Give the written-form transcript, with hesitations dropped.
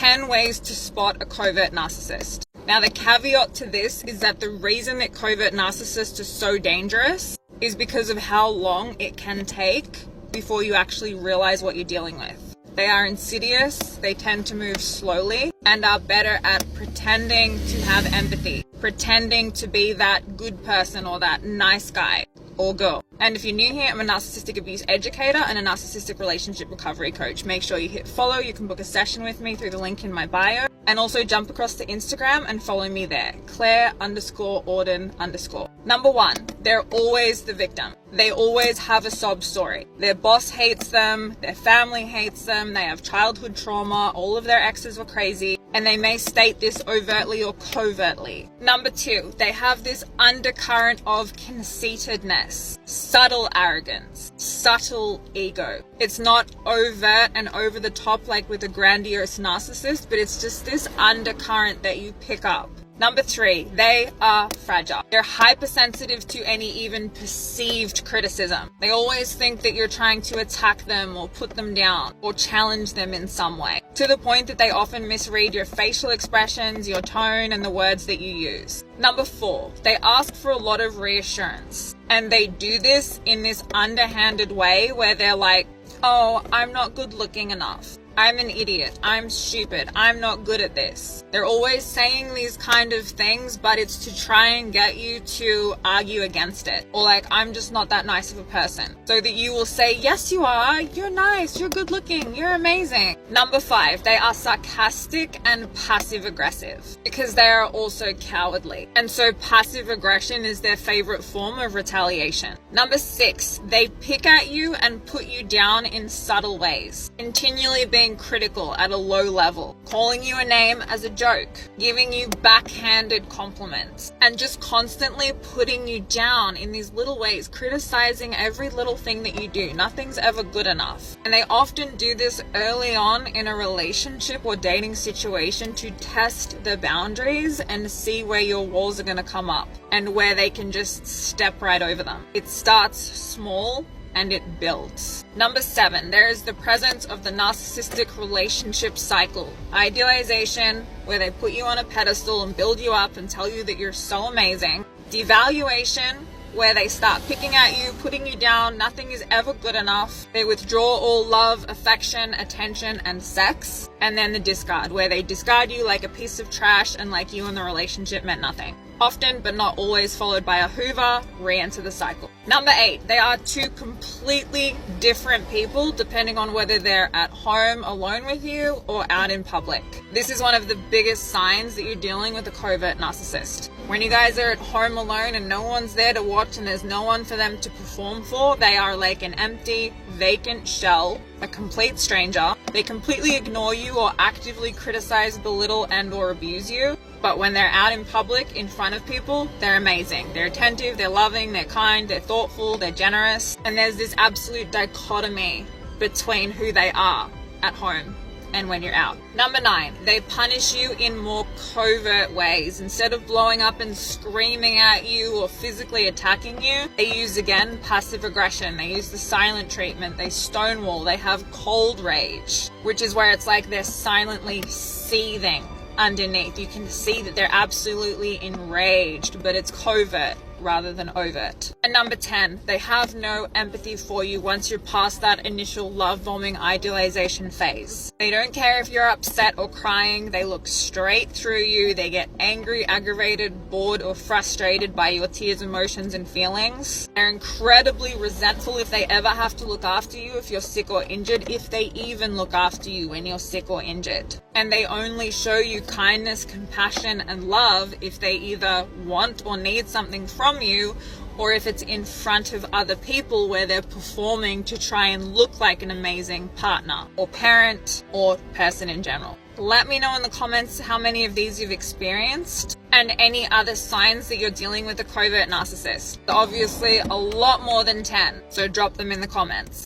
10 ways to spot a covert narcissist. Now, the caveat to this is that the reason that covert narcissists are so dangerous is because of how long it can take before you actually realize what you're dealing with. They are insidious, they tend to move slowly, and are better at pretending to have empathy, pretending to be that good person or that nice guy or girl. And if you're new here, I'm a narcissistic abuse educator and a narcissistic relationship recovery coach. Make sure you hit follow. You can book a session with me through the link in my bio. And also jump across to Instagram and follow me there, Claire_Auden_. Number 1, they're always the victim. They always have a sob story. Their boss hates them, their family hates them, they have childhood trauma, all of their exes were crazy, and they may state this overtly or covertly. Number 2, they have this undercurrent of conceitedness, subtle arrogance, subtle ego. It's not overt and over the top like with a grandiose narcissist, but it's just this undercurrent that you pick up. Number 3, they are fragile. They're hypersensitive to any even perceived criticism. They always think that you're trying to attack them or put them down or challenge them in some way, to the point that they often misread your facial expressions, your tone, and the words that you use. Number 4, they ask for a lot of reassurance. And they do this in this underhanded way where they're like, oh, I'm not good looking enough. I'm an idiot. I'm stupid. I'm not good at this. They're always saying these kind of things, but it's to try and get you to argue against it. Or like, I'm just not that nice of a person. So that you will say, yes, you are. You're nice. You're good looking. You're amazing. Number 5, they are sarcastic and passive aggressive because they are also cowardly. And so passive aggression is their favorite form of retaliation. Number 6, they pick at you and put you down in subtle ways, continually being critical at a low level, calling you a name as a joke, giving you backhanded compliments, and just constantly putting you down in these little ways, criticizing every little thing that you do. Nothing's ever good enough. And they often do this early on in a relationship or dating situation to test the boundaries and see where your walls are going to come up and where they can just step right over them. It starts small and it builds. Number 7, there is the presence of the narcissistic relationship cycle. Idealization, where they put you on a pedestal and build you up and tell you that you're so amazing. Devaluation, where they start picking at you, putting you down, nothing is ever good enough. They withdraw all love, affection, attention, and sex. And then the discard, where they discard you like a piece of trash and like you and the relationship meant nothing. Often, but not always, followed by a hoover, re-enter the cycle. Number 8, they are 2 completely different people depending on whether they're at home alone with you or out in public. This is one of the biggest signs that you're dealing with a covert narcissist. When you guys are at home alone and no one's there to watch and there's no one for them to perform for, they are like an empty, vacant shell, a complete stranger. They completely ignore you or actively criticize, belittle, and or abuse you. But when they're out in public, in front of people, they're amazing. They're attentive, they're loving, they're kind, they're thoughtful, they're generous. And there's this absolute dichotomy between who they are at home and when you're out. Number 9, they punish you in more covert ways. Instead of blowing up and screaming at you or physically attacking you, they use, again, passive aggression. They use the silent treatment. They stonewall. They have cold rage, which is where it's like they're silently seething underneath. You can see that they're absolutely enraged, but it's covert rather than overt. And number 10, they have no empathy for you once you're past that initial love bombing idealization phase. They don't care if you're upset or crying. They look straight through you. They get angry, aggravated, bored, or frustrated by your tears, emotions, and feelings. They're incredibly resentful if they ever have to look after you if you're sick or injured, if they even look after you when you're sick or injured. And they only show you kindness, compassion, and love if they either want or need something from you, or if it's in front of other people where they're performing to try and look like an amazing partner or parent or person in general. Let me know in the comments how many of these you've experienced and any other signs that you're dealing with a covert narcissist. Obviously a lot more than 10, so drop them in the comments.